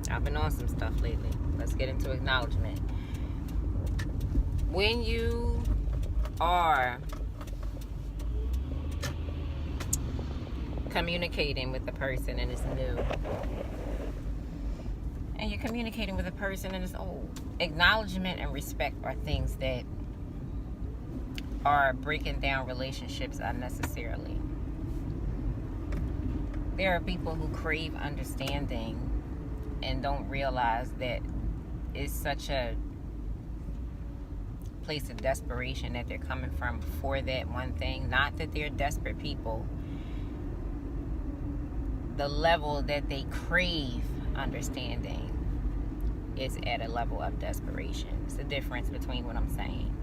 I've been on some stuff lately. Let's get into acknowledgement. When you are communicating with the person and it's new, and you're communicating with a person and it's old, acknowledgement and respect are things that are breaking down relationships unnecessarily. There are people who crave understanding and don't realize that it's such a place of desperation that they're coming from for that one thing. Not that they're desperate people. The level that they crave understanding is at a level of desperation. It's the difference between what I'm saying.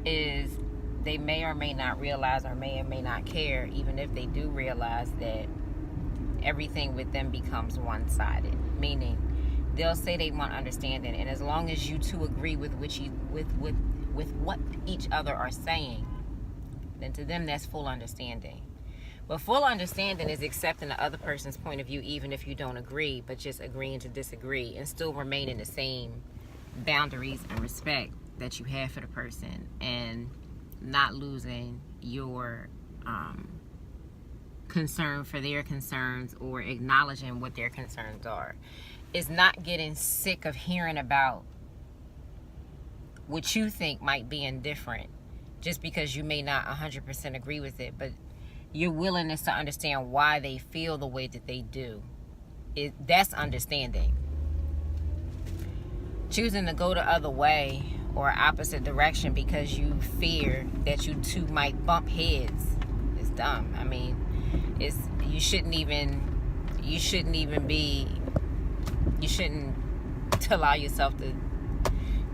Is they may or may not realize or may not care, even if they do realize that everything with them becomes one-sided. Meaning, they'll say they want understanding, and as long as you two agree with what each other are saying, then to them that's full understanding. But full understanding is accepting the other person's point of view, even if you don't agree, but just agreeing to disagree and still remaining the same boundaries and respect that you have for the person, and not losing your concern for their concerns or acknowledging what their concerns are. Is not getting sick of hearing about what you think might be indifferent just because you may not 100% agree with it, but your willingness to understand why they feel the way that they do. That's understanding. Choosing to go the other way or opposite direction because you fear that you two might bump heads is dumb. I mean, you shouldn't allow yourself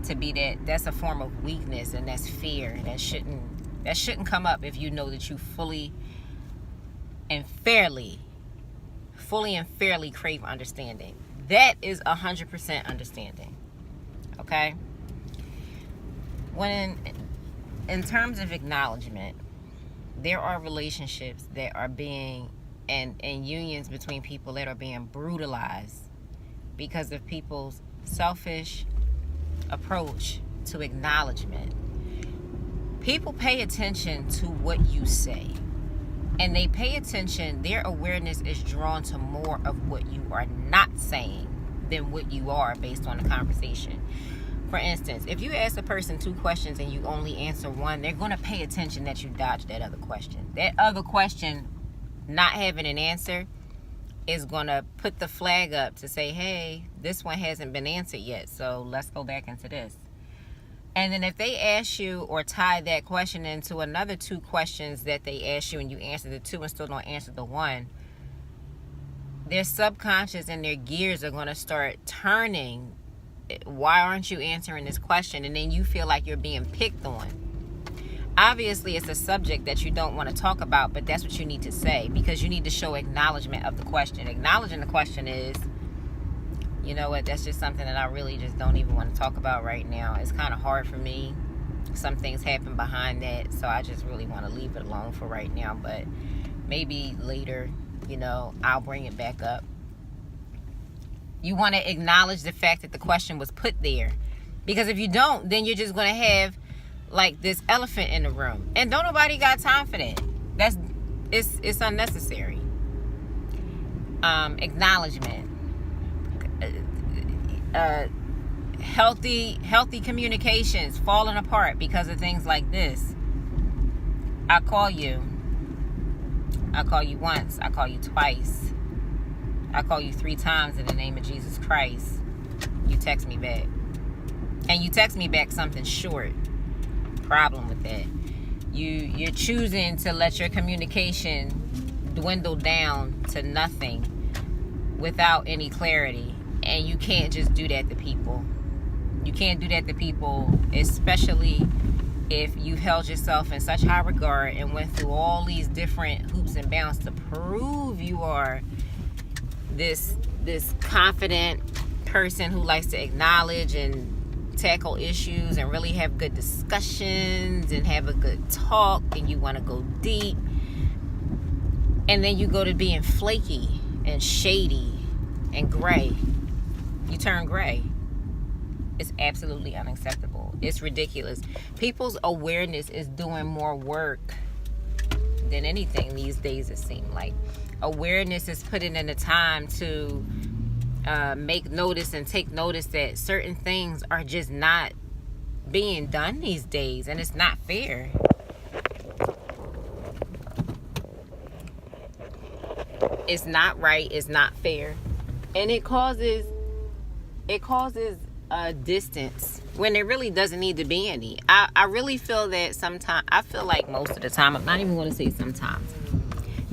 to be that. That's a form of weakness, and that's fear. That shouldn't come up if you know that you fully and fairly crave understanding. That is 100% understanding. Okay? When in terms of acknowledgement, there are relationships that are being and unions between people that are being brutalized because of people's selfish approach to acknowledgement. People pay attention to what you say, and they pay attention, their awareness is drawn to more of what you are not saying than what you are based on the conversation. For instance, if you ask a person 2 questions and you only answer one, they're going to pay attention that you dodged that other question. That other question, not having an answer, is going to put the flag up to say, hey, this one hasn't been answered yet, so let's go back into this. And then if they ask you or tie that question into another 2 questions that they ask you and you answer the 2 and still don't answer the 1, their subconscious and their gears are going to start turning. Why aren't you answering this question? And then you feel like you're being picked on. Obviously, it's a subject that you don't want to talk about, but that's what you need to say, because you need to show acknowledgement of the question. Acknowledging the question is, you know what, that's just something that I really just don't even want to talk about right now. It's kind of hard for me. Some things happen behind that, so I just really want to leave it alone for right now. But maybe later, I'll bring it back up. You want to acknowledge the fact that the question was put there. Because if you don't, then you're just going to have like this elephant in the room. And don't nobody got time for that. It's unnecessary. Acknowledgement. Healthy communications falling apart because of things like this. I call you once, I call you twice, I call you 3 times in the name of Jesus Christ. You text me back. And you text me back something short. Problem with that. You're choosing to let your communication dwindle down to nothing without any clarity. And you can't just do that to people. You can't do that to people, especially if you've held yourself in such high regard and went through all these different hoops and bounds to prove you are this confident person who likes to acknowledge and tackle issues and really have good discussions and have a good talk, and you want to go deep, and then you go to being flaky and shady and gray. You turn gray. It's absolutely unacceptable. It's ridiculous. People's awareness is doing more work than anything these days, it seems like. Awareness is putting in the time to make notice and take notice that certain things are just not being done these days, and it's not fair. It's not right. It's not fair, and it causes a distance when there really doesn't need to be any. I really feel that sometimes, I feel like most of the time, I'm not even going to say sometimes,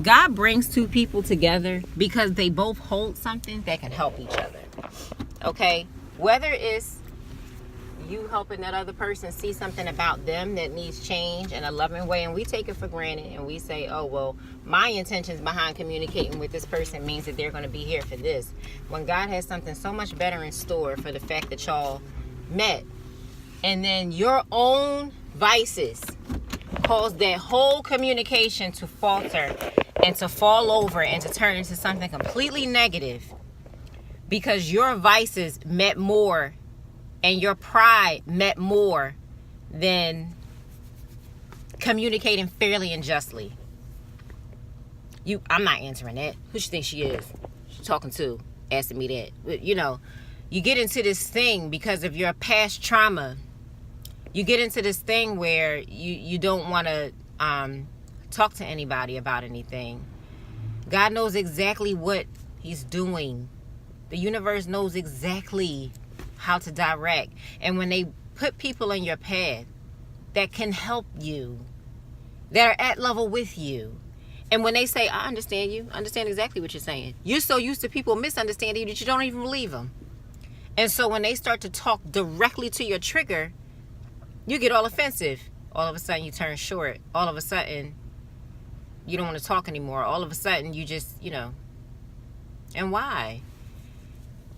God brings two people together because they both hold something that can help each other. Okay? Whether it's you helping that other person see something about them that needs change in a loving way, and we take it for granted and we say, oh, well, my intentions behind communicating with this person means that they're going to be here for this, when God has something so much better in store for the fact that y'all met. And then your own vices cause that whole communication to falter and to fall over and to turn into something completely negative, because your vices meant more and your pride meant more than communicating fairly and justly. I'm not answering that. Who she think she is? She's talking to, asking me that. You know, you get into this thing because of your past trauma. You get into this thing where you don't want to talk to anybody about anything. God knows exactly what he's doing. The universe knows exactly how to direct. And when they put people in your path that can help you, that are at level with you, and when they say, I understand you, I understand exactly what you're saying, you're so used to people misunderstanding you that you don't even believe them. And so when they start to talk directly to your trigger, you get all offensive. All of a sudden you turn short. All of a sudden you don't want to talk anymore. All of a sudden you just, and why?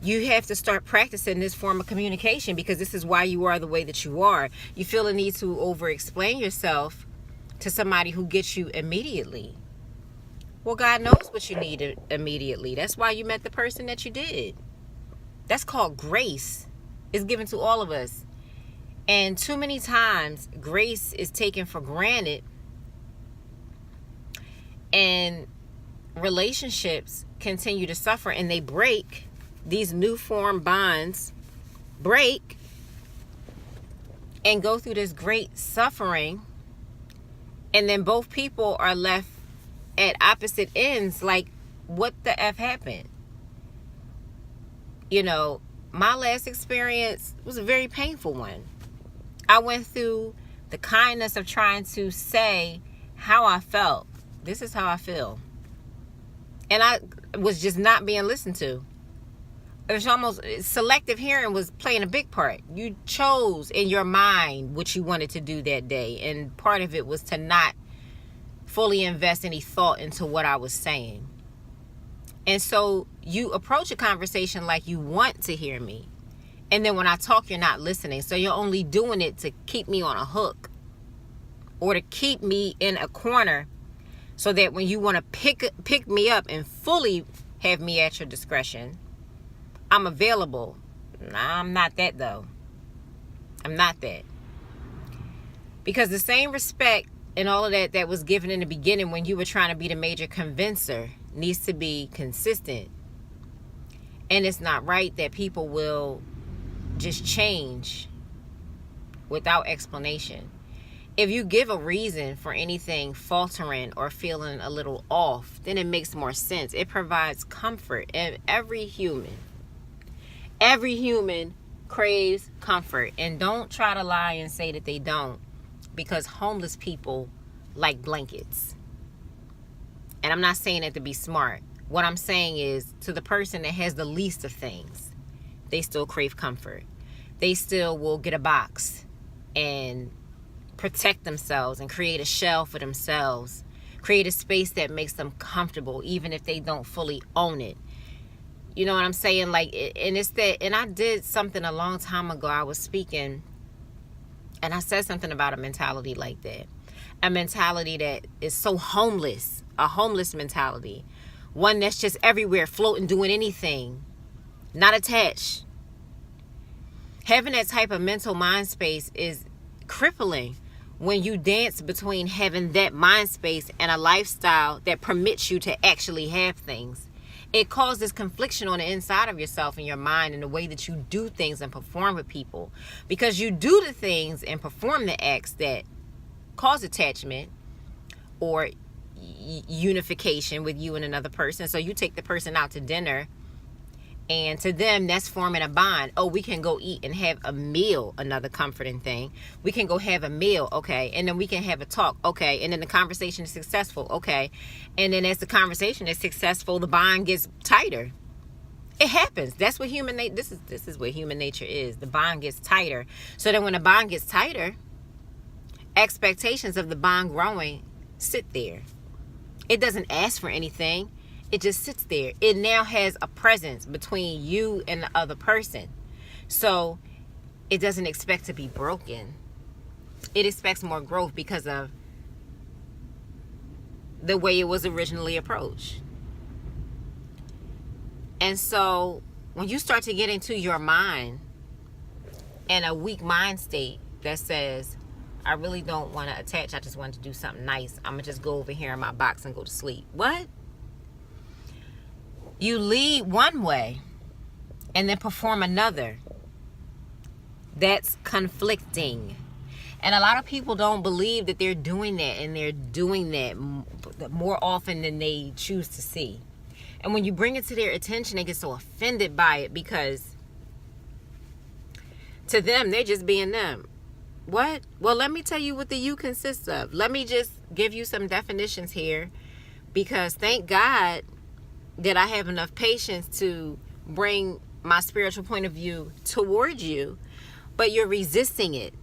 You have to start practicing this form of communication, because this is why you are the way that you are. You feel the need to over-explain yourself to somebody who gets you immediately. Well, God knows what you need immediately. That's why you met the person that you did. That's called grace. It's given to all of us. And too many times, grace is taken for granted, and relationships continue to suffer, and they break. These new form bonds break and go through this great suffering, and then both people are left at opposite ends. Like, what the F happened? My last experience was a very painful one. I went through the kindness of trying to say how I felt. This is how I feel. And I was just not being listened to. It was almost, selective hearing was playing a big part. You chose in your mind what you wanted to do that day. And part of it was to not fully invest any thought into what I was saying. And so you approach a conversation like you want to hear me. And then when I talk, you're not listening. So you're only doing it to keep me on a hook, or to keep me in a corner, so that when you want to pick me up and fully have me at your discretion, I'm available. Nah, I'm not that though. I'm not that. Because the same respect and all of that was given in the beginning when you were trying to be the major convincer needs to be consistent. And it's not right that people will just change without explanation. If you give a reason for anything faltering or feeling a little off, then it makes more sense. It provides comfort. And every human craves comfort. And don't try to lie and say that they don't, because homeless people like blankets. And I'm not saying that to be smart. What I'm saying is, to the person that has the least of things, they still crave comfort. They still will get a box and protect themselves and create a shell for themselves. Create a space that makes them comfortable, even if they don't fully own it. You know what I'm saying? Like, and it's that, and I did something a long time ago. I was speaking and I said something about a mentality like that. A mentality that is so homeless, a homeless mentality, one that's just everywhere, floating, doing anything, not attached. Having that type of mental mind space is crippling when you dance between having that mind space and a lifestyle that permits you to actually have things. It causes confliction on the inside of yourself and your mind and the way that you do things and perform with people. Because you do the things and perform the acts that cause attachment or unification with you and another person. So you take the person out to dinner, and to them, that's forming a bond. Oh, we can go eat and have a meal, another comforting thing. We can go have a meal, okay. And then we can have a talk, okay. And then the conversation is successful, okay. And then as the conversation is successful, the bond gets tighter. It happens. That's what human nature, this is what human nature is. The bond gets tighter. So then when the bond gets tighter, expectations of the bond growing sit there. It doesn't ask for anything. It just sits there. It now has a presence between you and the other person. So it doesn't expect to be broken. It expects more growth because of the way it was originally approached. And so when you start to get into your mind and a weak mind state that says, I really don't want to attach, I just want to do something nice, I'm going to just go over here in my box and go to sleep. What? You lead one way and then perform another. That's conflicting. And a lot of people don't believe that they're doing that, and they're doing that more often than they choose to see. And when you bring it to their attention, they get so offended by it because to them, they're just being them. What? Well, let me tell you what the you consists of. Let me just give you some definitions here, because thank God that I have enough patience to bring my spiritual point of view towards you, but you're resisting it.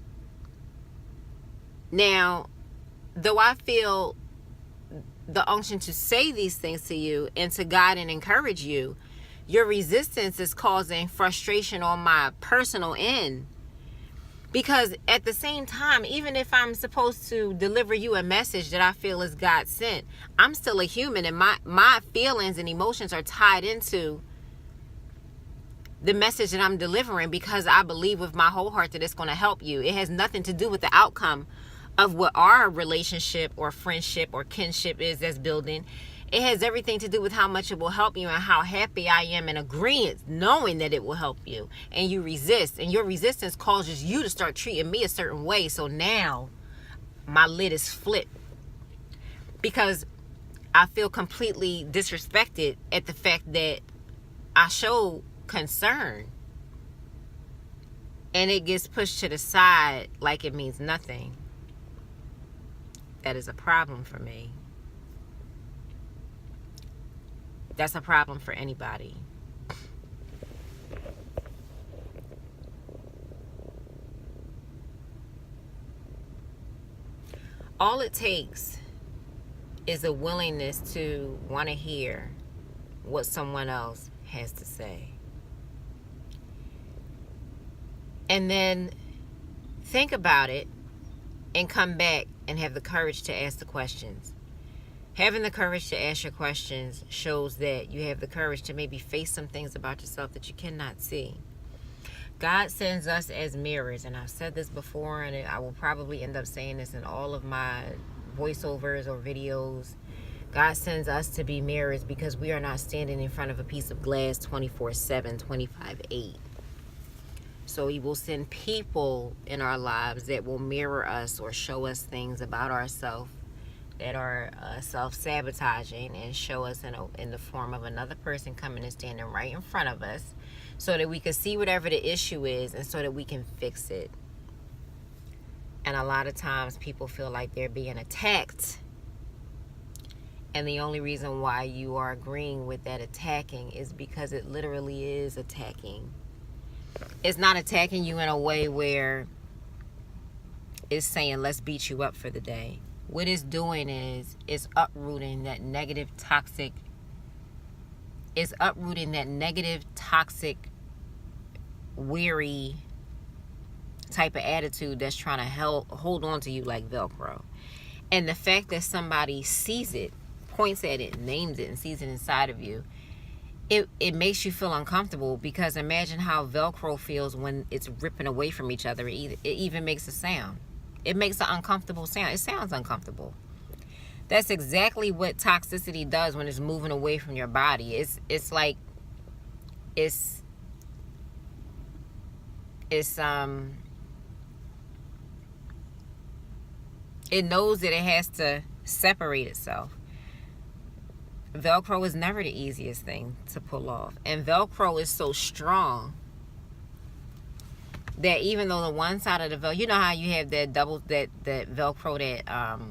Now, though I feel the unction to say these things to you and to guide and encourage you, your resistance is causing frustration on my personal end. Because at the same time, even if I'm supposed to deliver you a message that I feel is God sent, I'm still a human, and my feelings and emotions are tied into the message that I'm delivering, because I believe with my whole heart that it's going to help you. It has nothing to do with the outcome of what our relationship or friendship or kinship is that's building. It has everything to do with how much it will help you and how happy I am in agreement, knowing that it will help you. And you resist. And your resistance causes you to start treating me a certain way. So now my lid is flipped. Because I feel completely disrespected at the fact that I show concern. And it gets pushed to the side like it means nothing. That is a problem for me. That's a problem for anybody. All it takes is a willingness to want to hear what someone else has to say. And then think about it and come back and have the courage to ask the questions. Having the courage to ask your questions shows that you have the courage to maybe face some things about yourself that you cannot see. God sends us as mirrors, and I've said this before, and I will probably end up saying this in all of my voiceovers or videos. God sends us to be mirrors because we are not standing in front of a piece of glass 24/7, 25/8. So he will send people in our lives that will mirror us or show us things about ourselves that are self-sabotaging, and show us in the form of another person coming and standing right in front of us so that we can see whatever the issue is and so that we can fix it. And a lot of times people feel like they're being attacked, and the only reason why you are agreeing with that attacking is because it literally is attacking. It's not attacking you in a way where it's saying let's beat you up for the day. What it's doing is it's uprooting that negative, toxic, weary type of attitude that's trying to hold on to you like Velcro. And the fact that somebody sees it, points at it, names it, and sees it inside of you, it makes you feel uncomfortable, because imagine how Velcro feels when it's ripping away from each other. It even makes a sound. It makes an uncomfortable sound. It sounds uncomfortable. That's exactly what toxicity does when it's moving away from your body. It's like it knows that it has to separate itself. Velcro is never the easiest thing to pull off. And Velcro is so strong that even though the one side of the Velcro, you know how you have that Velcro that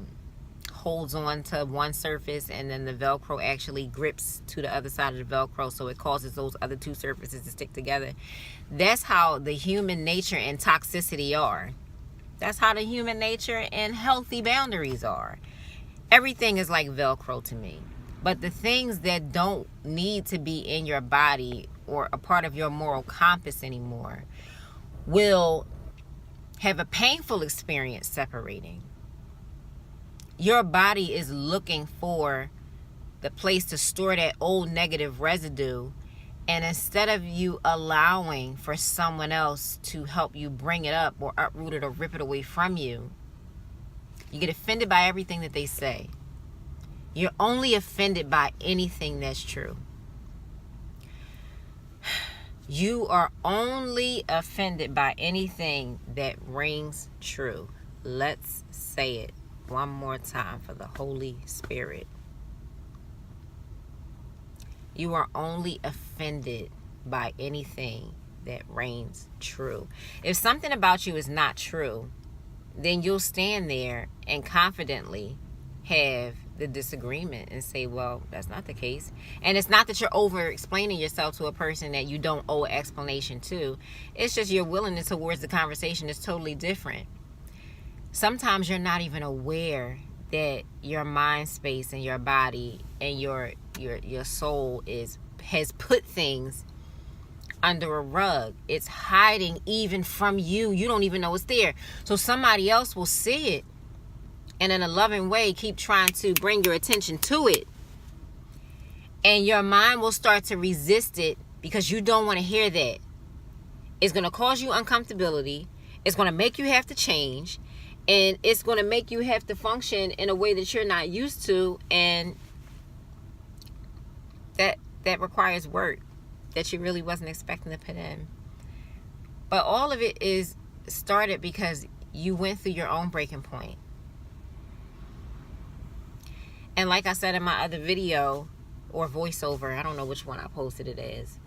holds on to one surface, and then the Velcro actually grips to the other side of the Velcro, so it causes those other two surfaces to stick together. That's how the human nature and toxicity are. That's how the human nature and healthy boundaries are. Everything is like Velcro to me. But the things that don't need to be in your body or a part of your moral compass anymore will have a painful experience separating. Your body is looking for the place to store that old negative residue. And instead of you allowing for someone else to help you bring it up or uproot it or rip it away from you, you get offended by everything that they say. You're only offended by anything that's true. You are only offended by anything that rings true. Let's say it one more time for the Holy Spirit. You are only offended by anything that reigns true. If something about you is not true, then you'll stand there and confidently have the disagreement and say, well, that's not the case. And it's not that you're over explaining yourself to a person that you don't owe an explanation to. It's just your willingness towards the conversation is totally different. Sometimes you're not even aware that your mind space and your body and your soul has put things under a rug. It's hiding even from you. You don't even know it's there. So somebody else will see it, and in a loving way keep trying to bring your attention to it. And your mind will start to resist it because you don't want to hear that. It's going to cause you uncomfortability. It's going to make you have to change. And it's going to make you have to function in a way that you're not used to. And that requires work that you really wasn't expecting to put in. But all of it is started because you went through your own breaking point. And like I said in my other video or voiceover, I don't know which one I posted it as.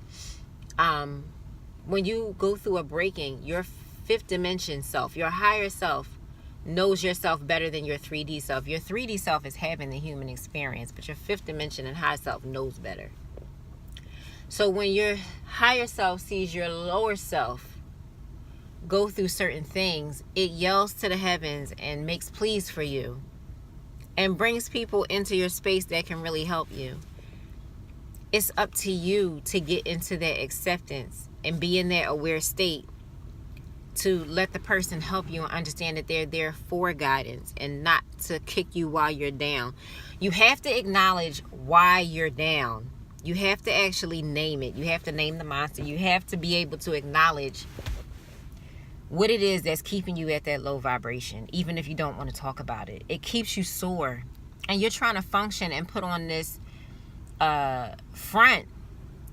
When you go through a breaking, your fifth dimension self, your higher self, knows yourself better than your 3D self. Your 3D self is having the human experience, but your fifth dimension and high self knows better. So when your higher self sees your lower self go through certain things, it yells to the heavens and makes pleas for you and brings people into your space that can really help you. It's up to you to get into that acceptance and be in that aware state to let the person help you and understand that they're there for guidance and not to kick you while you're down. You have to acknowledge why you're down. You have to actually name it. You have to name the monster. You have to be able to acknowledge what it is that's keeping you at that low vibration, even if you don't want to talk about it. It keeps you sore. And you're trying to function and put on this front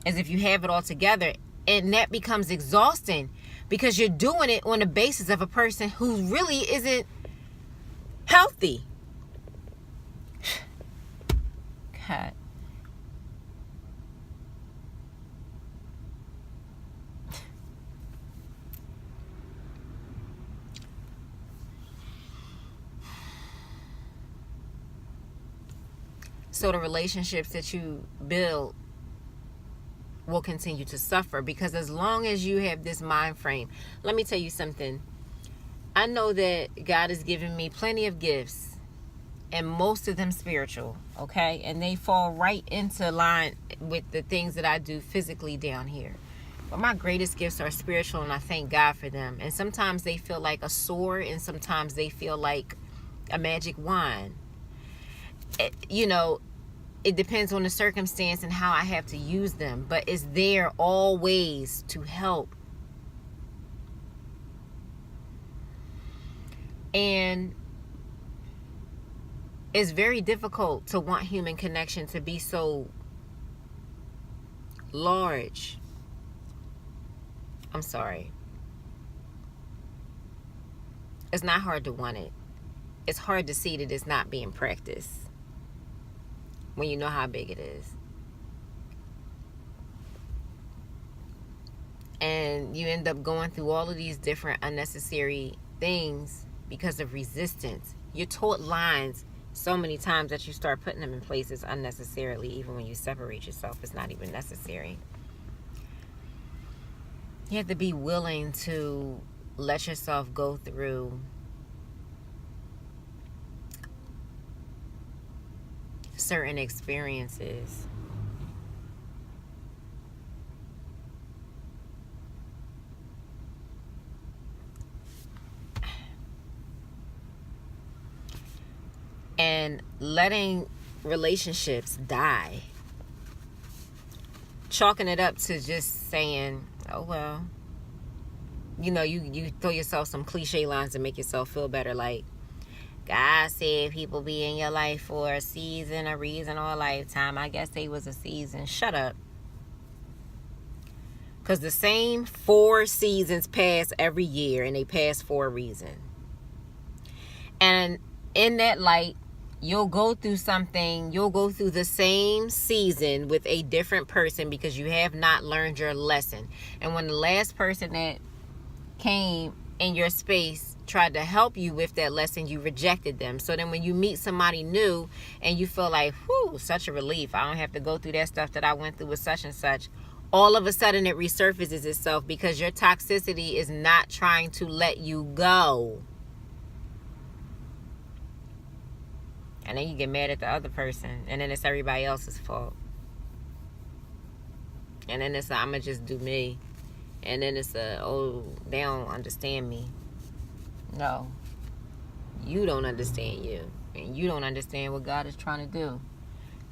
as if you have it all together. And that becomes exhausting because you're doing it on the basis of a person who really isn't healthy. God. So the relationships that you build will continue to suffer because as long as you have this mind frame, let me tell you something. I know that God has given me plenty of gifts and most of them spiritual, okay? And they fall right into line with the things that I do physically down here. But my greatest gifts are spiritual and I thank God for them. And sometimes they feel like a sword and sometimes they feel like a magic wand. You know, it depends on the circumstance and how I have to use them, but it's there always to help. And it's very difficult to want human connection to be so large. I'm sorry. It's not hard to want it. It's hard to see that it's not being practiced when you know how big it is. And you end up going through all of these different unnecessary things because of resistance. You're taught lines so many times that you start putting them in places unnecessarily. Even when you separate yourself, it's not even necessary. You have to be willing to let yourself go through certain experiences. And letting relationships die. Chalking it up to just saying, oh well. You know, you throw yourself some cliche lines to make yourself feel better, like, God said people be in your life for a season, a reason, or a lifetime. I guess they was a season. Shut up. Because the same 4 seasons pass every year, and they pass for a reason. And in that light, you'll go through something. You'll go through the same season with a different person because you have not learned your lesson. And when the last person that came in your space tried to help you with that lesson, you rejected them. So then when you meet somebody new and you feel like, whew, such a relief, I don't have to go through that stuff that I went through with such and such, all of a sudden it resurfaces itself because your toxicity is not trying to let you go. And then you get mad at the other person, and then it's everybody else's fault. And then it's I'm going to just do me. And then it's oh, they don't understand me. No. You don't understand you. And you don't understand what God is trying to do.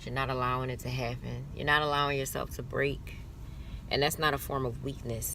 You're not allowing it to happen. You're not allowing yourself to break. And that's not a form of weakness.